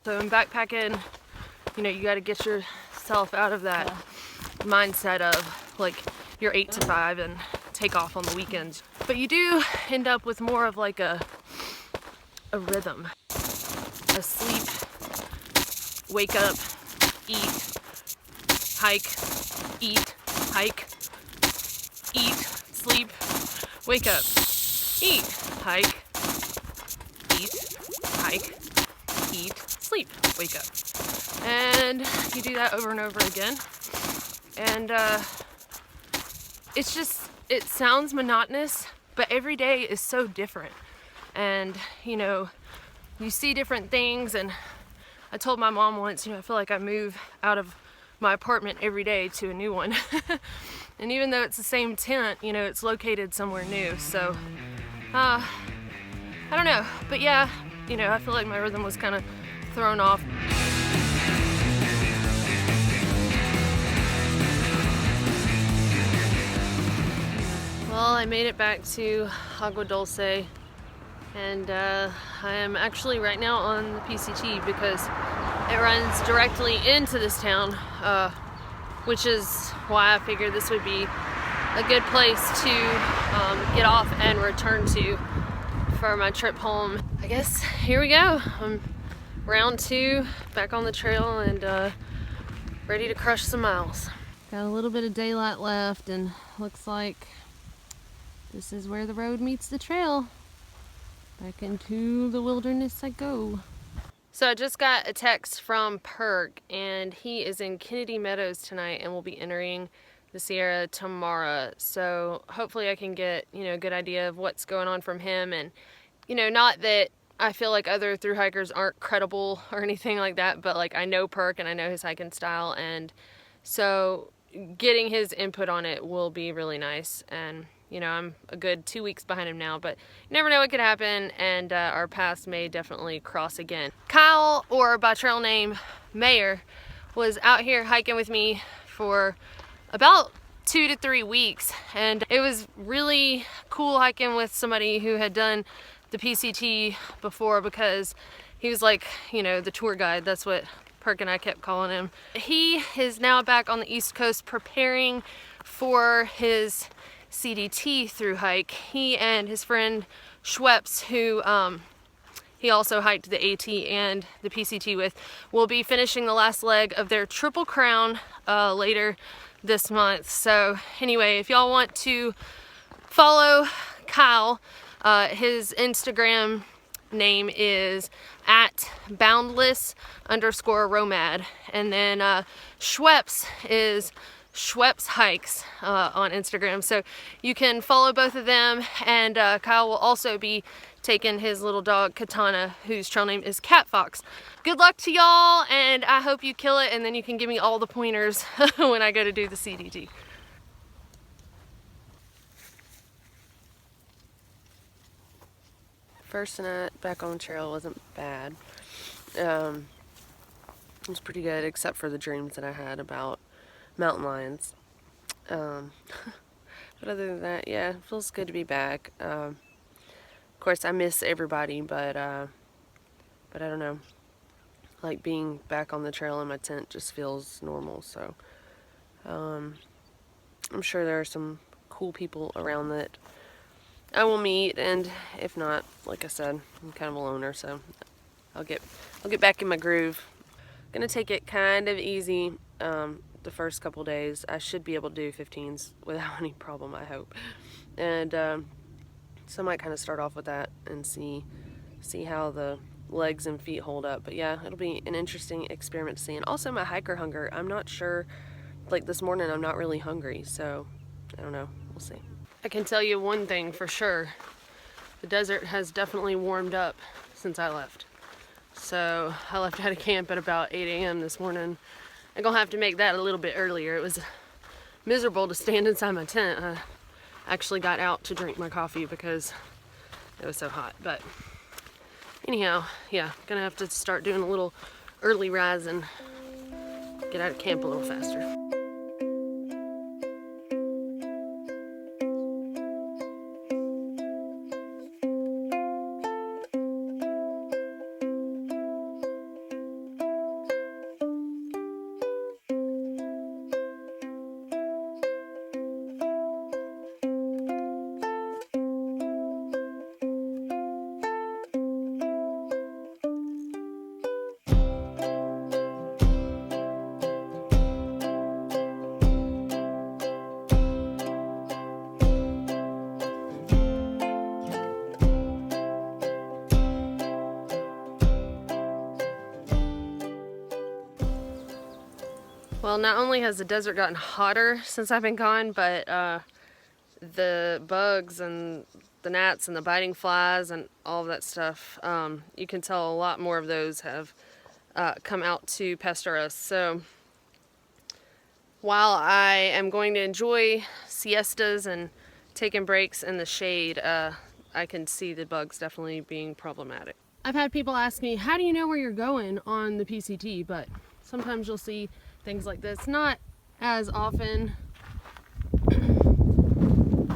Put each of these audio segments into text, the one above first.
So in backpacking, you know, you got to get yourself out of that mindset of like you're 8 to 5 and take off on the weekends. But you do end up with more of like a rhythm. A sleep, wake up, eat, hike, eat, hike, eat, sleep, wake up, eat, hike, eat, hike, eat, sleep, wake up. And you do that over and over again. And it's just, it sounds monotonous, but every day is so different. And, you know, you see different things. And I told my mom once, you know, I feel like I move out of my apartment every day to a new one. And even though it's the same tent, you know, it's located somewhere new. So, I don't know. But yeah, you know, I feel like my rhythm was kind of thrown off. Well, I made it back to Agua Dulce, and I am actually right now on the PCT because it runs directly into this town, which is why I figured this would be a good place to get off and return to for my trip home. I guess here we go. I'm round 2, back on the trail, and ready to crush some miles. Got a little bit of daylight left, and looks like this is where the road meets the trail. Back into the wilderness I go. So I just got a text from Perk, and he is in Kennedy Meadows tonight and will be entering the Sierra tomorrow. So hopefully I can get, you know, a good idea of what's going on from him. And, you know, not that I feel like other thru hikers aren't credible or anything like that, but like I know Perk and I know his hiking style, and so getting his input on it will be really nice. And you know, I'm a good 2 weeks behind him now, but you never know what could happen, and our paths may definitely cross again. Kyle, or by trail name Mayor, was out here hiking with me for about 2 to 3 weeks, and it was really cool hiking with somebody who had done the PCT before, because he was like, you know, the tour guide. That's what Perk and I kept calling him. He is now back on the East Coast preparing for his CDT through hike. He and his friend Schweppes, who he also hiked the AT and the PCT with, will be finishing the last leg of their Triple Crown later this month. So anyway, if y'all want to follow Kyle, his Instagram name is @boundless_romad, and then Schweppes is Schweppes Hikes on Instagram. So you can follow both of them, and Kyle will also be taking his little dog Katana, whose trail name is Cat Fox. Good luck to y'all, and I hope you kill it, and then you can give me all the pointers when I go to do the CDT. First night back on the trail wasn't bad. It was pretty good, except for the dreams that I had about mountain lions. But other than that, yeah, it feels good to be back. Of course, I miss everybody, but I don't know. Like, being back on the trail in my tent just feels normal. So I'm sure there are some cool people around that I will meet, and if not, like I said, I'm kind of a loner, so I'll get back in my groove. Gonna take it kind of easy the first couple days. I should be able to do 15s without any problem, I hope. And so I might kind of start off with that and see how the legs and feet hold up. But yeah, it'll be an interesting experiment to see. And also my hiker hunger, I'm not sure, like this morning I'm not really hungry, so I don't know, we'll see. I can tell you one thing for sure. The desert has definitely warmed up since I left. So I left out of camp at about 8 a.m. this morning. I'm gonna have to make that a little bit earlier. It was miserable to stand inside my tent. I actually got out to drink my coffee because it was so hot. But anyhow, yeah, gonna have to start doing a little early rise and get out of camp a little faster. Well, not only has the desert gotten hotter since I've been gone, but the bugs and the gnats and the biting flies and all of that stuff, you can tell a lot more of those have come out to pester us. So while I am going to enjoy siestas and taking breaks in the shade, I can see the bugs definitely being problematic. I've had people ask me, how do you know where you're going on the PCT? But sometimes you'll see things like this. Not as often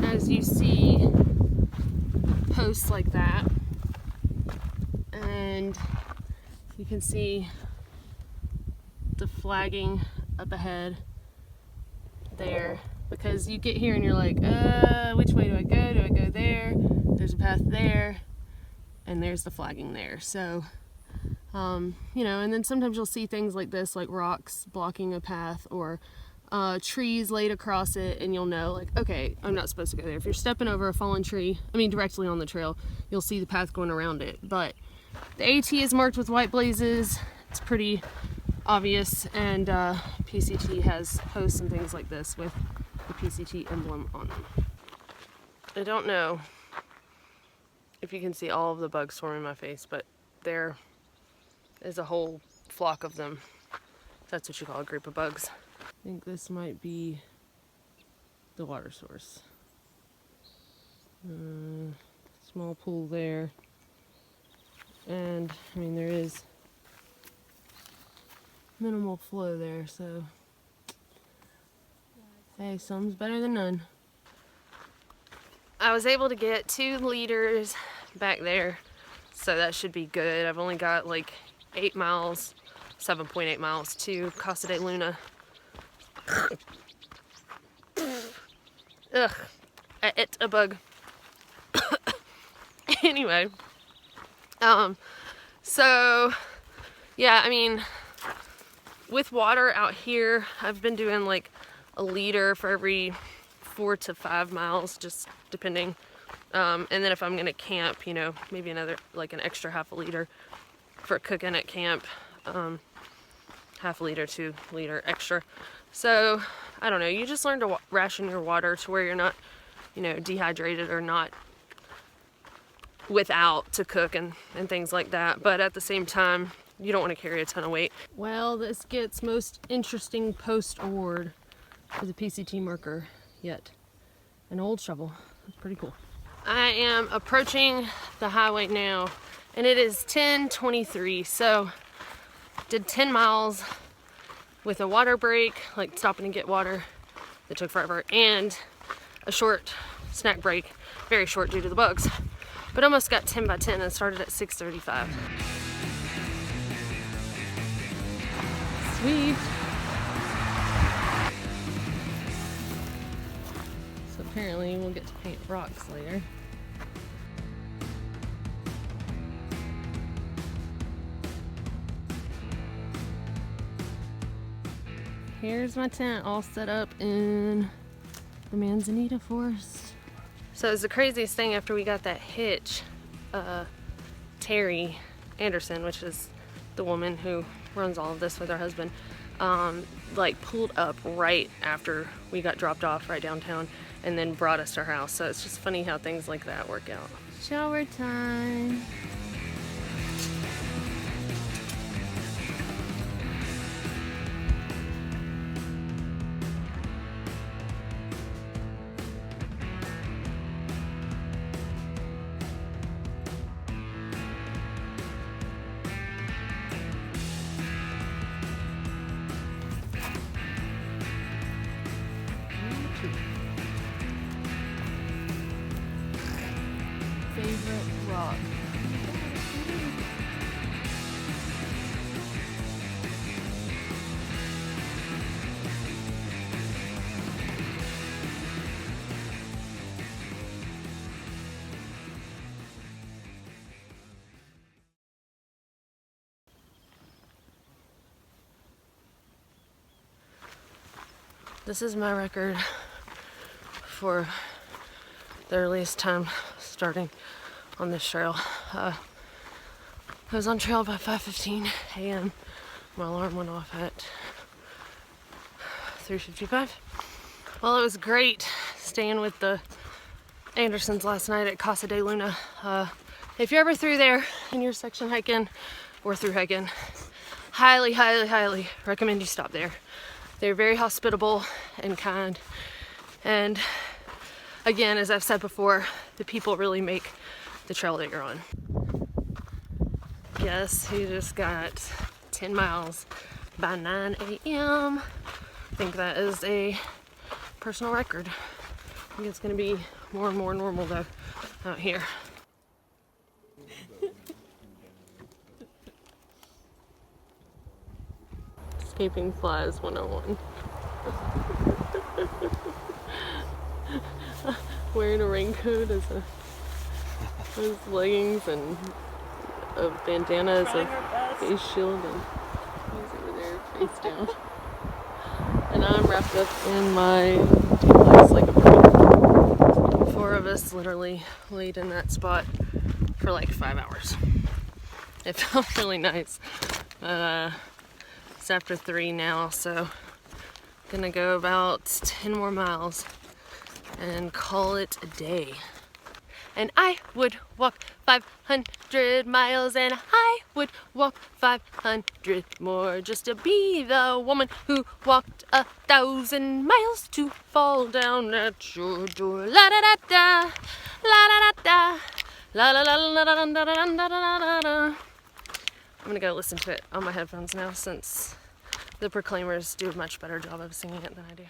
as you see posts like that. And you can see the flagging up ahead there, because you get here and you're like, which way do I go? Do I go there? There's a path there, and there's the flagging there. So you know, and then sometimes you'll see things like this, like rocks blocking a path, or trees laid across it, and you'll know, like, okay, I'm not supposed to go there. If you're stepping over a fallen tree, I mean directly on the trail, you'll see the path going around it. But the AT is marked with white blazes. It's pretty obvious, and PCT has posts and things like this with the PCT emblem on them. I don't know if you can see all of the bugs swarming my face, but there is a whole flock of them. That's what you call a group of bugs. I think this might be the water source. Small pool there. And I mean, there is minimal flow there, so hey, some's better than none. I was able to get 2 liters back there, so that should be good. I've only got like 8 miles, 7.8 miles to Casa de Luna. Ugh, I ate a bug. Anyway, so yeah, I mean, with water out here, I've been doing like a liter for every 4 to 5 miles, just depending. And then if I'm gonna camp, you know, maybe another, like an extra half a liter for cooking at camp. Half a liter to liter extra. So I don't know, you just learn to ration your water to where you're not, you know, dehydrated or not without to cook and things like that. But at the same time, you don't want to carry a ton of weight. Well, this gets most interesting post award for the PCT marker yet. An old shovel. That's pretty cool. I am approaching the highway now, and it is 10:23, so did 10 miles with a water break, like stopping to get water that took forever, and a short snack break, very short due to the bugs, but almost got 10 by 10 and started at 6:35. Sweet. So apparently we'll get to paint rocks later. Here's my tent all set up in the Manzanita Forest. So it's the craziest thing after we got that hitch. Terry Anderson, which is the woman who runs all of this with her husband, like pulled up right after we got dropped off right downtown and then brought us to her house. So it's just funny how things like that work out. Shower time. Favorite rock. This is my record for the earliest time starting on this trail. I was on trail by 5:15 a.m. My alarm went off at 3:55. Well, it was great staying with the Andersons last night at Casa de Luna. If you're ever through there and you're section hiking or through hiking, highly, highly, highly recommend you stop there. They're very hospitable and kind. And again, as I've said before, the people really make the trail that you're on. Guess who just got 10 miles by 9 a.m. I think that is a personal record. I think it's gonna be more and more normal though out here. Escaping flies 101. Wearing a raincoat as leggings and a bandana as a face shield, and he's over there face down. And I'm wrapped up in my legs like a bird. 4 of us literally laid in that spot for like 5 hours. It felt really nice. It's after 3 now, so gonna go about 10 more miles and call it a day. And I would walk 500 miles, and I would walk 500 more just to be the woman who walked 1,000 miles to fall down at your door. La da da da, la da da da, la la la la da da da da da da da. I'm gonna go listen to it on my headphones now, since the Proclaimers do a much better job of singing it than I do.